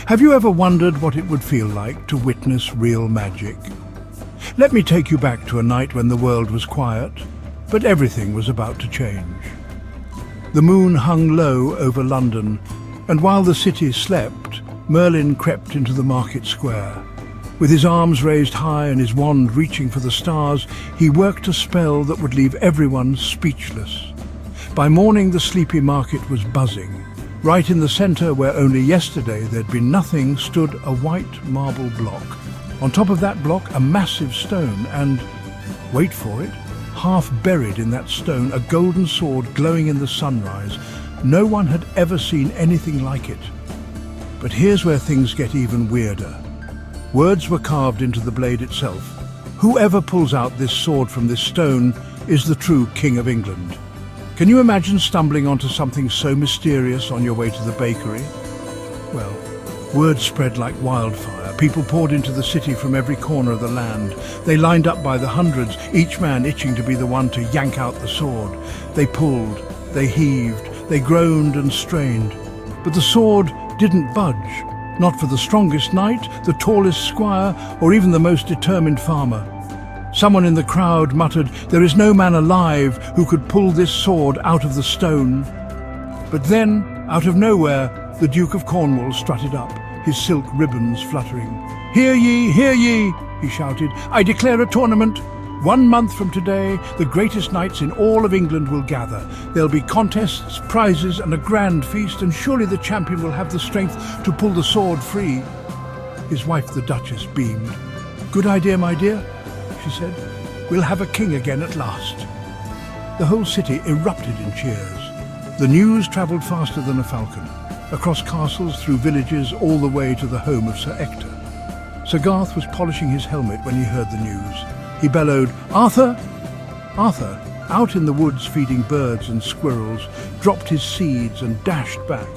Have you ever wondered what it would feel like to witness real magic? Let me take you back to a night when the world was quiet, but everything was about to change. The moon hung low over London, and while the city slept, Merlin crept into the market square. With his arms raised high and his wand reaching for the stars, he worked a spell that would leave everyone speechless. By morning, the sleepy market was buzzing. Right in the centre, where only yesterday there'd been nothing, stood a white marble block. On top of that block, a massive stone, and, wait for it, half buried in that stone, a golden sword glowing in the sunrise. No one had ever seen anything like it. But here's where things get even weirder. Words were carved into the blade itself. Whoever pulls out this sword from this stone is the true King of England. Can you imagine stumbling onto something so mysterious on your way to the bakery? Well, word spread like wildfire. People poured into the city from every corner of the land. They lined up by the hundreds, each man itching to be the one to yank out the sword. They pulled, they heaved, they groaned and strained. But the sword didn't budge. Not for the strongest knight, the tallest squire, or even the most determined farmer. Someone in the crowd muttered, "There is no man alive who could pull this sword out of the stone." But then, out of nowhere, the Duke of Cornwall strutted up, his silk ribbons fluttering. "Hear ye, hear ye!" he shouted. "I declare a tournament. 1 month from today, the greatest knights in all of England will gather. There'll be contests, prizes, and a grand feast, and surely the champion will have the strength to pull the sword free." His wife, the Duchess, beamed. "Good idea, my dear," she said. "We'll have a king again at last." The whole city erupted in cheers. The news travelled faster than a falcon, across castles, through villages, all the way to the home of Sir Ector. Sir Garth was polishing his helmet when he heard the news. He bellowed, "Arthur!" Arthur, out in the woods feeding birds and squirrels, dropped his seeds and dashed back.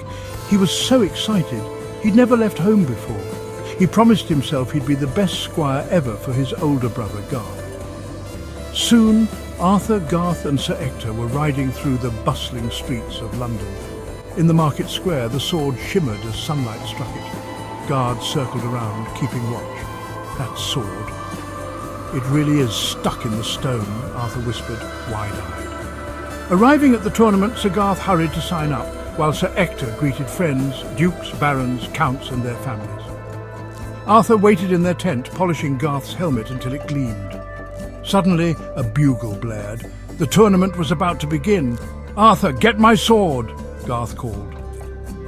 He was so excited. He'd never left home before. He promised himself he'd be the best squire ever for his older brother, Garth. Soon, Arthur, Garth and Sir Ector were riding through the bustling streets of London. In the market square, the sword shimmered as sunlight struck it. Guards circled around, keeping watch. That sword. "It really is stuck in the stone," Arthur whispered, wide-eyed. Arriving at the tournament, Sir Garth hurried to sign up, while Sir Ector greeted friends, dukes, barons, counts and their families. Arthur waited in their tent, polishing Garth's helmet until it gleamed. Suddenly, a bugle blared. The tournament was about to begin. "Arthur, get my sword!" Garth called.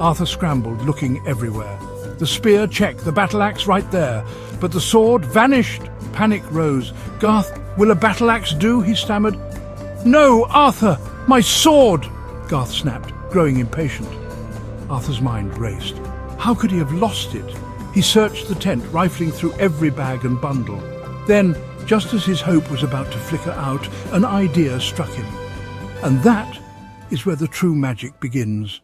Arthur scrambled, looking everywhere. The spear, check, the battle-axe right there. But the sword vanished. Panic rose. "Garth, will a battle-axe do?" he stammered. "No, Arthur! My sword!" Garth snapped, growing impatient. Arthur's mind raced. How could he have lost it? He searched the tent, rifling through every bag and bundle. Then, just as his hope was about to flicker out, an idea struck him. And that is where the true magic begins.